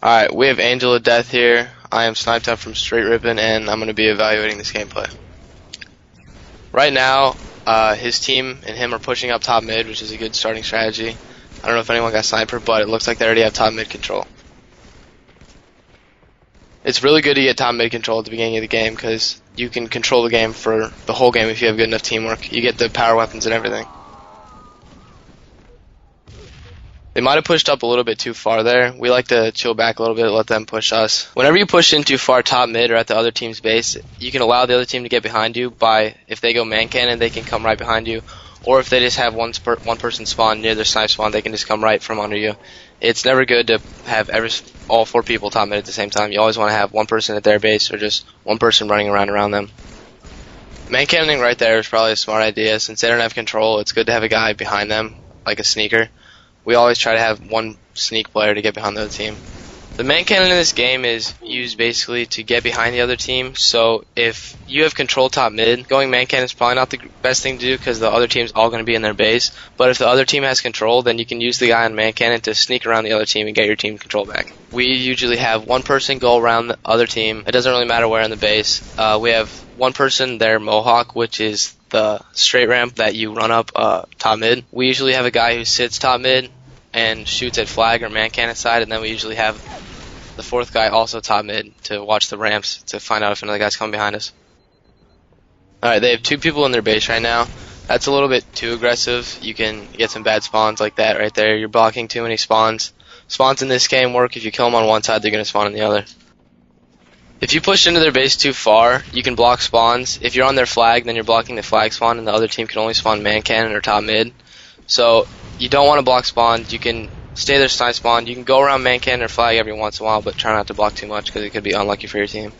Alright, we have Angelofdeth here. I am sniped up from straight ripping, and I'm going to be evaluating this gameplay. Right now, his team and him are pushing up top mid, which is a good starting strategy. I don't know if anyone got sniper, but it looks like they already have top mid control. It's really good to get top mid control at the beginning of the game because you can control the game for the whole game if you have good enough teamwork. You get the power weapons and everything. They might have pushed up a little bit too far there. We like to chill back a little bit, let them push us. Whenever you push in too far top mid or at the other team's base, you can allow the other team to get behind you by, if they go man cannon, they can come right behind you. Or if they just have one person spawn near their snipe spawn, they can just come right from under you. It's never good to have all four people top mid at the same time. You always want to have one person at their base or just one person running around them. Man cannoning right there is probably a smart idea. Since they don't have control, it's good to have a guy behind them, like a sneaker. We always try to have one sneak player to get behind the other team. The man cannon in this game is used basically to get behind the other team, so if you have control top mid, going man cannon is probably not the best thing to do because the other team's all going to be in their base, but if the other team has control, then you can use the guy on man cannon to sneak around the other team and get your team control back. We usually have one person go around the other team. It doesn't really matter where in the base. We have one person there, Mohawk, which is the straight ramp that you run up top mid. We usually have a guy who sits top mid and shoots at flag or man cannon side, and then we usually have the fourth guy also top mid to watch the ramps to find out if another guy's coming behind us. Alright, they have two people in their base right now. That's a little bit too aggressive. You can get some bad spawns like that right there. You're blocking too many spawns. Spawns in this game work. If you kill them on one side, they're going to spawn on the other. If you push into their base too far, you can block spawns. If you're on their flag, then you're blocking the flag spawn, and the other team can only spawn man cannon or top mid. So you don't want to block spawns. You can stay there snipe spawn. You can go around man cannon or flag every once in a while, but try not to block too much because it could be unlucky for your team.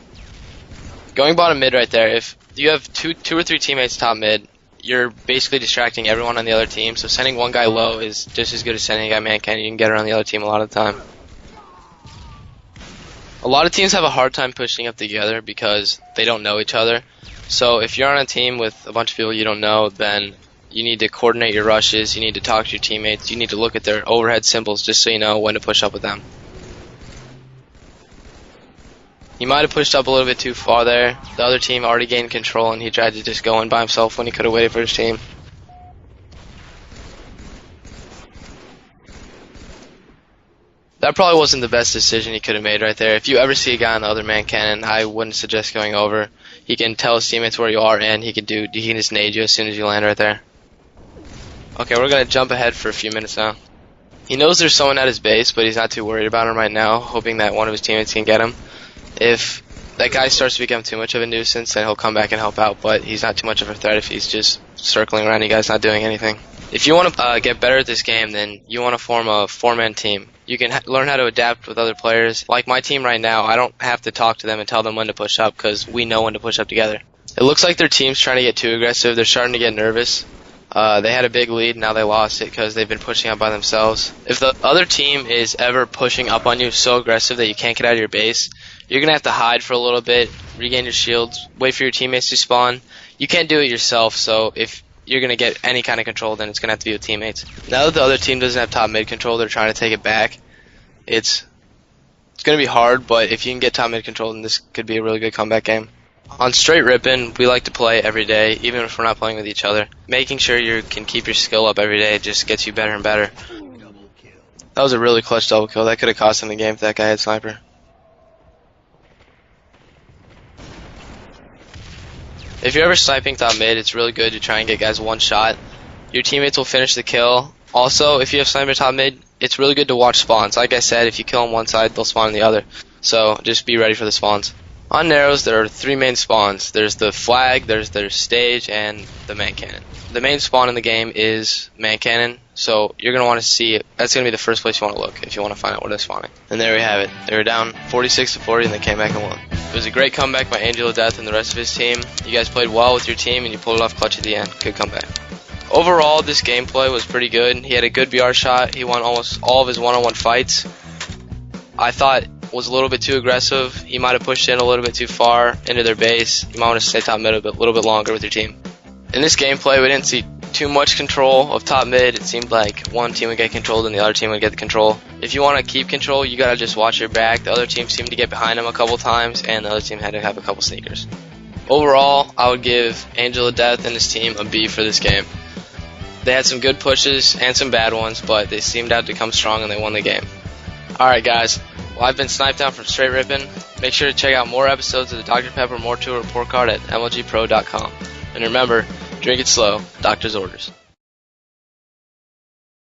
Going bottom mid right there, if you have two or three teammates top mid, you're basically distracting everyone on the other team, so sending one guy low is just as good as sending a guy man cannon. You can get around the other team a lot of the time. A lot of teams have a hard time pushing up together because they don't know each other. So if you're on a team with a bunch of people you don't know, then you need to coordinate your rushes, you need to talk to your teammates, you need to look at their overhead symbols just so you know when to push up with them. He might have pushed up a little bit too far there. The other team already gained control and he tried to just go in by himself when he could have waited for his team. That probably wasn't the best decision he could have made right there. If you ever see a guy on the other man cannon, I wouldn't suggest going over. He can tell his teammates where you are, and he can just nade you as soon as you land right there. Okay, we're going to jump ahead for a few minutes now. He knows there's someone at his base, but he's not too worried about him right now, hoping that one of his teammates can get him. If that guy starts to become too much of a nuisance, then he'll come back and help out, but he's not too much of a threat if he's just circling around you guys not doing anything. If you want to get better at this game, then you want to form a four-man team. You can learn how to adapt with other players. Like my team right now, I don't have to talk to them and tell them when to push up because we know when to push up together. It looks like their team's trying to get too aggressive. They're starting to get nervous. They had a big lead, now they lost it because they've been pushing up by themselves. If the other team is ever pushing up on you so aggressive that you can't get out of your base, you're going to have to hide for a little bit, regain your shields, wait for your teammates to spawn. You can't do it yourself, so if you're going to get any kind of control, then it's going to have to be with teammates. Now that the other team doesn't have top mid control, they're trying to take it back. It's going to be hard, but if you can get top mid control, then this could be a really good comeback game. On straight ripping, we like to play every day, even if we're not playing with each other. Making sure you can keep your skill up every day just gets you better and better. That was a really clutch double kill. That could have cost him the game if that guy had sniper. If you're ever sniping top mid, it's really good to try and get guys one shot. Your teammates will finish the kill. Also, if you have sniper top mid, it's really good to watch spawns. Like I said, if you kill on one side, they'll spawn on the other. So just be ready for the spawns. On narrows, there are three main spawns. There's the flag, there's their stage, and the man cannon. The main spawn in the game is man cannon, so you're going to want to see it. That's going to be the first place you want to look if you want to find out where they're spawning. And there we have it. They were down 46-40 and they came back and won. It was a great comeback by Angelofdeth and the rest of his team. You guys played well with your team and you pulled it off clutch at the end. Good comeback. Overall, this gameplay was pretty good. He had a good BR shot. He won almost all of his one-on-one fights. I thought was a little bit too aggressive. He might have pushed in a little bit too far into their base. You might want to stay top mid a little bit longer with your team. In this gameplay, we didn't see too much control of top mid. It seemed like one team would get controlled and the other team would get the control. If you want to keep control, you gotta just watch your back. The other team seemed to get behind them a couple times, and the other team had to have a couple sneakers. Overall, I would give Angelofdeth and his team a B for this game. They had some good pushes and some bad ones, but they seemed to come strong and they won the game. Alright guys, well, I've been Sniped Down from Straight Rippin'. Make sure to check out more episodes of the Dr. Pepper More Tour report card at mlgpro.com. And remember, drink it slow, doctor's orders.